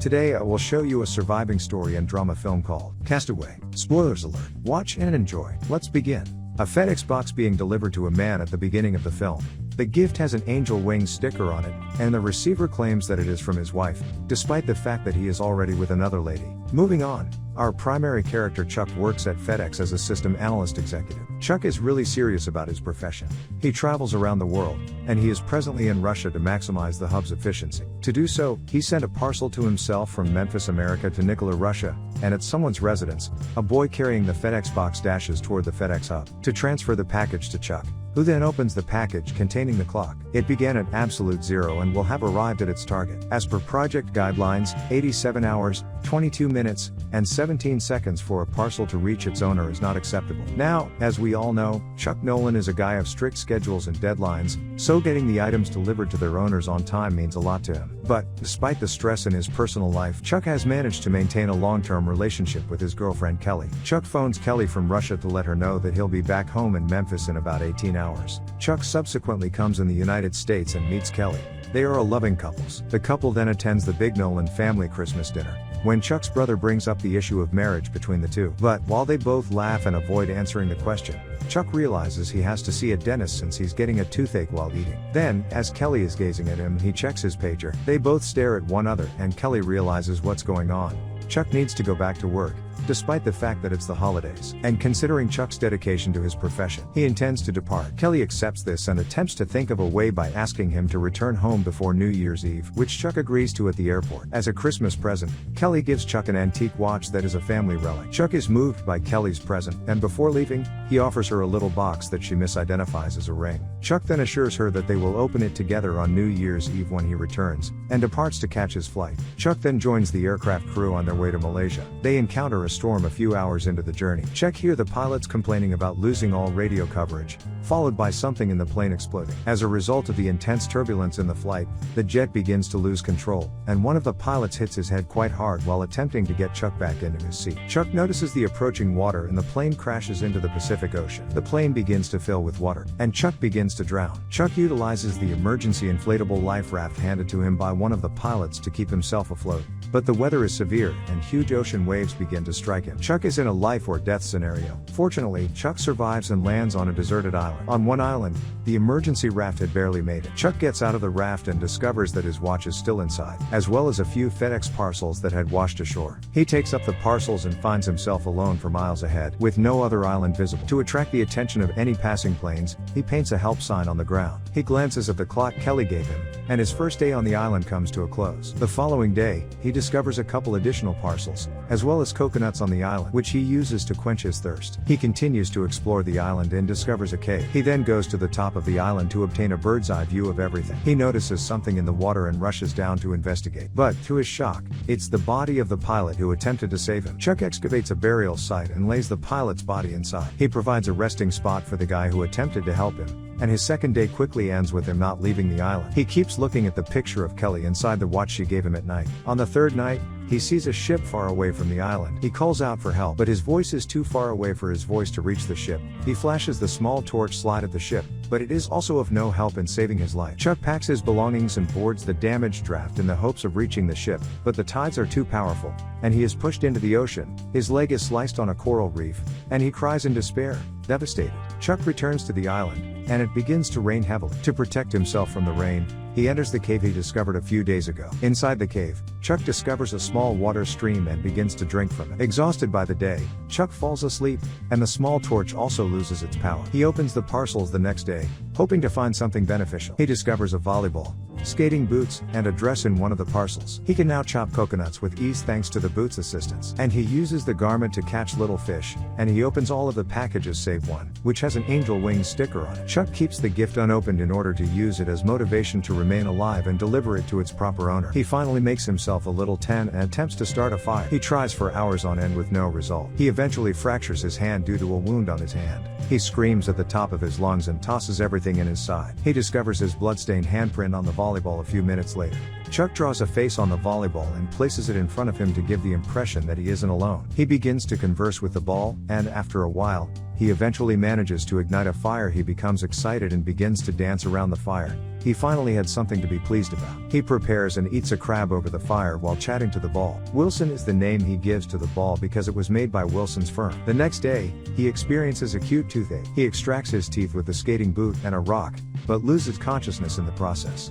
Today I will show you a surviving story and drama film called Castaway. Spoilers alert. Watch and enjoy. Let's begin. A FedEx box being delivered to a man at the beginning of the film. The gift has an angel wings sticker on it, and the receiver claims that it is from his wife, despite the fact that he is already with another lady. Moving on, our primary character Chuck works at FedEx as a system analyst executive. Chuck is really serious about his profession. He travels around the world, and he is presently in Russia to maximize the hub's efficiency. To do so, he sent a parcel to himself from Memphis, America to Nikola, Russia, and at someone's residence, a boy carrying the FedEx box dashes toward the FedEx hub to transfer the package to Chuck, who then opens the package containing the clock. It began at absolute zero and will have arrived at its target. As per project guidelines, 87 hours, 22 minutes, and 17 seconds for a parcel to reach its owner is not acceptable. Now, as we all know, Chuck Nolan is a guy of strict schedules and deadlines, so getting the items delivered to their owners on time means a lot to him. But, despite the stress in his personal life, Chuck has managed to maintain a long-term relationship with his girlfriend Kelly. Chuck phones Kelly from Russia to let her know that he'll be back home in Memphis in about 18 hours. Chuck subsequently comes in the United States and meets Kelly. They are a loving couple. The couple then attends the big Nolan family Christmas dinner, when Chuck's brother brings up the issue of marriage between the two. But, while they both laugh and avoid answering the question, Chuck realizes he has to see a dentist since he's getting a toothache while eating. Then, as Kelly is gazing at him, he checks his pager. They both stare at one another, and Kelly realizes what's going on. Chuck needs to go back to work, despite the fact that it's the holidays. And considering Chuck's dedication to his profession, he intends to depart. Kelly accepts this and attempts to think of a way by asking him to return home before New Year's Eve, which Chuck agrees to at the airport. As a Christmas present, Kelly gives Chuck an antique watch that is a family relic. Chuck is moved by Kelly's present, and before leaving, he offers her a little box that she misidentifies as a ring. Chuck then assures her that they will open it together on New Year's Eve when he returns, and departs to catch his flight. Chuck then joins the aircraft crew on their way to Malaysia. They encounter a storm a few hours into the journey. Chuck hears the pilots complaining about losing all radio coverage, followed by something in the plane exploding. As a result of the intense turbulence in the flight, the jet begins to lose control, and one of the pilots hits his head quite hard while attempting to get Chuck back into his seat. Chuck notices the approaching water and the plane crashes into the Pacific Ocean. The plane begins to fill with water, and Chuck begins to drown. Chuck utilizes the emergency inflatable life raft handed to him by one of the pilots to keep himself afloat, but the weather is severe, and huge ocean waves begin to strike him. Chuck is in a life or death scenario. Fortunately, Chuck survives and lands on a deserted island. On one island, the emergency raft had barely made it. Chuck gets out of the raft and discovers that his watch is still inside, as well as a few FedEx parcels that had washed ashore. He takes up the parcels and finds himself alone for miles ahead, with no other island visible. To attract the attention of any passing planes, he paints a help sign on the ground. He glances at the clock Kelly gave him, and his first day on the island comes to a close. The following day, he discovers a couple additional parcels, as well as coconuts on the island, which he uses to quench his thirst. He continues to explore the island and discovers a cave. He then goes to the top of the island to obtain a bird's eye view of everything. He notices something in the water and rushes down to investigate. But, to his shock, it's the body of the pilot who attempted to save him. Chuck excavates a burial site and lays the pilot's body inside. He provides a resting spot for the guy who attempted to help him, and his second day quickly ends with him not leaving the island. He keeps looking at the picture of Kelly inside the watch she gave him at night. On the third night, he sees a ship far away from the island. He calls out for help, but his voice is too far away for his voice to reach the ship. He flashes the small torch slide at the ship, but it is also of no help in saving his life. Chuck packs his belongings and boards the damaged draft in the hopes of reaching the ship, but the tides are too powerful, and he is pushed into the ocean. His leg is sliced on a coral reef, and he cries in despair, devastated. Chuck returns to the island, and it begins to rain heavily. To protect himself from the rain, he enters the cave he discovered a few days ago. Inside the cave, Chuck discovers a small water stream and begins to drink from it. Exhausted by the day, Chuck falls asleep, and the small torch also loses its power. He opens the parcels the next day, hoping to find something beneficial. He discovers a volleyball, skating boots, and a dress in one of the parcels. He can now chop coconuts with ease thanks to the boots' assistance. And he uses the garment to catch little fish, and he opens all of the packages save one, which has an angel wings sticker on it. Chuck keeps the gift unopened in order to use it as motivation to remain alive and deliver it to its proper owner. He finally makes himself a little tent and attempts to start a fire. He tries for hours on end with no result. He eventually fractures his hand due to a wound on his hand. He screams at the top of his lungs and tosses everything in his side. He discovers his bloodstained handprint on the volleyball a few minutes later. Chuck draws a face on the volleyball and places it in front of him to give the impression that he isn't alone. He begins to converse with the ball, and after a while, he eventually manages to ignite a fire. He becomes excited and begins to dance around the fire. He finally had something to be pleased about. He prepares and eats a crab over the fire while chatting to the ball. Wilson is the name he gives to the ball because it was made by Wilson's firm. The next day, he experiences acute toothache. He extracts his teeth with a skating boot and a rock, but loses consciousness in the process.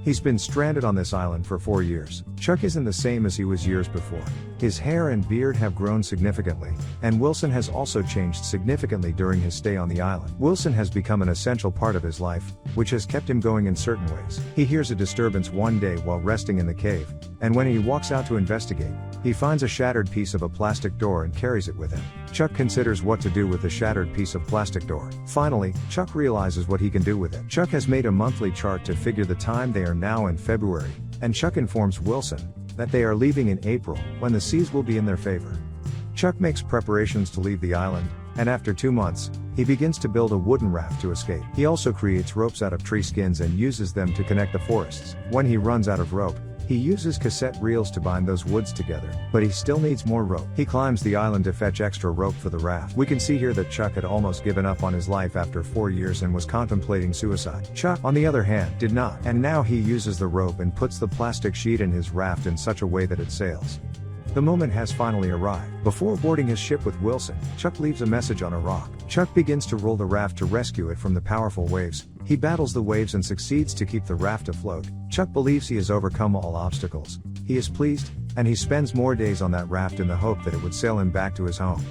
He's been stranded on this island for 4 years. Chuck isn't the same as he was years before. His hair and beard have grown significantly, and Wilson has also changed significantly during his stay on the island. Wilson has become an essential part of his life, which has kept him going in certain ways. He hears a disturbance one day while resting in the cave, and when he walks out to investigate, he finds a shattered piece of a plastic door and carries it with him. Chuck considers what to do with the shattered piece of plastic door. Finally, Chuck realizes what he can do with it. Chuck has made a monthly chart to figure the time. They are now in February, and Chuck informs Wilson that they are leaving in April, when the seas will be in their favor. Chuck makes preparations to leave the island, and after 2 months, he begins to build a wooden raft to escape. He also creates ropes out of tree skins and uses them to connect the forests. When he runs out of rope, he uses cassette reels to bind those woods together, but he still needs more rope. He climbs the island to fetch extra rope for the raft. We can see here that Chuck had almost given up on his life after 4 years and was contemplating suicide. Chuck, on the other hand, did not, and now he uses the rope and puts the plastic sheet in his raft in such a way that it sails. The moment has finally arrived. Before boarding his ship with Wilson, Chuck leaves a message on a rock. Chuck begins to roll the raft to rescue it from the powerful waves. He battles the waves and succeeds to keep the raft afloat. Chuck believes he has overcome all obstacles. He is pleased, and he spends more days on that raft in the hope that it would sail him back to his home.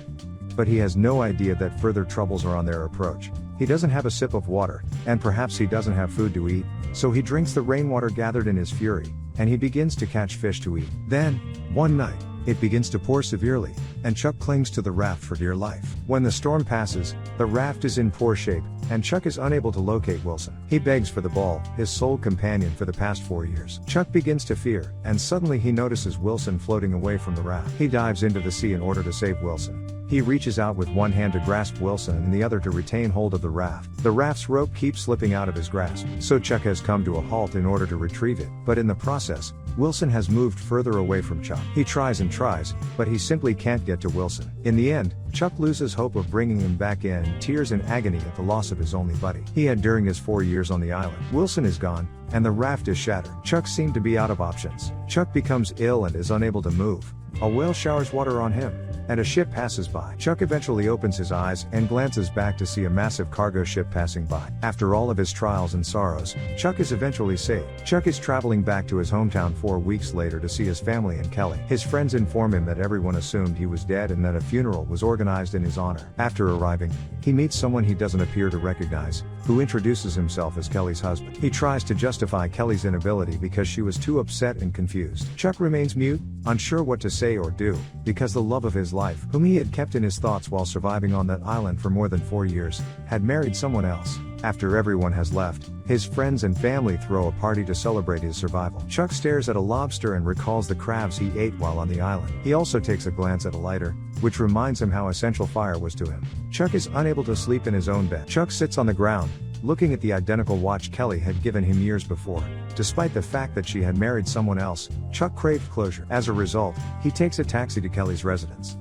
But he has no idea that further troubles are on their approach. He doesn't have a sip of water, and perhaps he doesn't have food to eat, so he drinks the rainwater gathered in his fury, and he begins to catch fish to eat. Then, one night, it begins to pour severely, and Chuck clings to the raft for dear life. When the storm passes, the raft is in poor shape, and Chuck is unable to locate Wilson. He begs for the ball, his sole companion for the past 4 years. Chuck begins to fear, and suddenly he notices Wilson floating away from the raft. He dives into the sea in order to save Wilson. He reaches out with one hand to grasp Wilson and the other to retain hold of the raft. The raft's rope keeps slipping out of his grasp, so Chuck has come to a halt in order to retrieve it. But in the process, Wilson has moved further away from Chuck. He tries and tries, but he simply can't get to Wilson. In the end, Chuck loses hope of bringing him back in, tears in agony at the loss of his only buddy he had during his 4 years on the island. Wilson is gone, and the raft is shattered. Chuck seemed to be out of options. Chuck becomes ill and is unable to move. A whale showers water on him, and a ship passes by. Chuck eventually opens his eyes and glances back to see a massive cargo ship passing by. After all of his trials and sorrows, Chuck is eventually saved. Chuck is traveling back to his hometown 4 weeks later to see his family and Kelly. His friends inform him that everyone assumed he was dead and that a funeral was organized in his honor. After arriving, he meets someone he doesn't appear to recognize, who introduces himself as Kelly's husband. He tries to justify Kelly's inability because she was too upset and confused. Chuck remains mute, unsure what to say or do, because the love of his life, whom he had kept in his thoughts while surviving on that island for more than 4 years, had married someone else. After everyone has left, his friends and family throw a party to celebrate his survival. Chuck stares at a lobster and recalls the crabs he ate while on the island. He also takes a glance at a lighter, which reminds him how essential fire was to him. Chuck is unable to sleep in his own bed. Chuck sits on the ground, looking at the identical watch Kelly had given him years before. Despite the fact that she had married someone else, Chuck craved closure. As a result, he takes a taxi to Kelly's residence.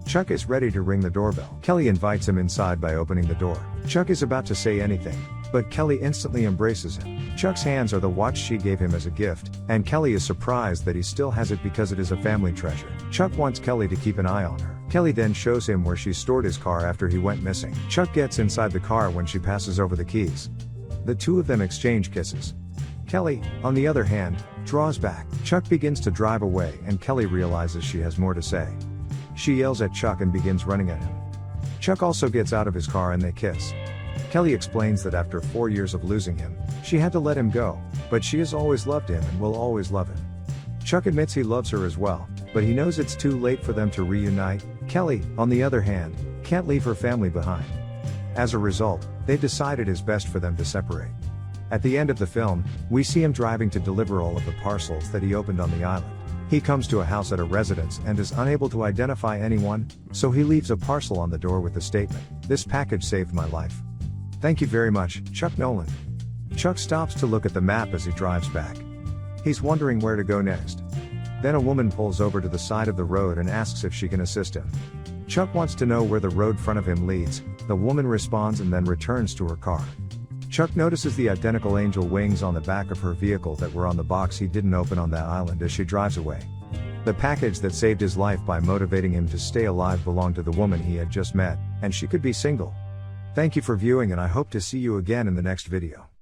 Chuck is ready to ring the doorbell. Kelly invites him inside by opening the door. Chuck is about to say anything, but Kelly instantly embraces him. Chuck's hands are the watch she gave him as a gift, and Kelly is surprised that he still has it because it is a family treasure. Chuck wants Kelly to keep an eye on her. Kelly then shows him where she stored his car after he went missing. Chuck gets inside the car when she passes over the keys. The two of them exchange kisses. Kelly, on the other hand, draws back. Chuck begins to drive away and Kelly realizes she has more to say. She yells at Chuck and begins running at him. Chuck also gets out of his car and they kiss. Kelly explains that after 4 years of losing him, she had to let him go, but she has always loved him and will always love him. Chuck admits he loves her as well, but he knows it's too late for them to reunite. Kelly, on the other hand, can't leave her family behind. As a result, they decide it is best for them to separate. At the end of the film, we see him driving to deliver all of the parcels that he opened on the island. He comes to a house at a residence and is unable to identify anyone, so he leaves a parcel on the door with the statement, "This package saved my life. Thank you very much, Chuck Nolan." Chuck stops to look at the map as he drives back. He's wondering where to go next. Then a woman pulls over to the side of the road and asks if she can assist him. Chuck wants to know where the road front of him leads. The woman responds and then returns to her car. Chuck notices the identical angel wings on the back of her vehicle that were on the box he didn't open on that island as she drives away. The package that saved his life by motivating him to stay alive belonged to the woman he had just met, and she could be single. Thank you for viewing, and I hope to see you again in the next video.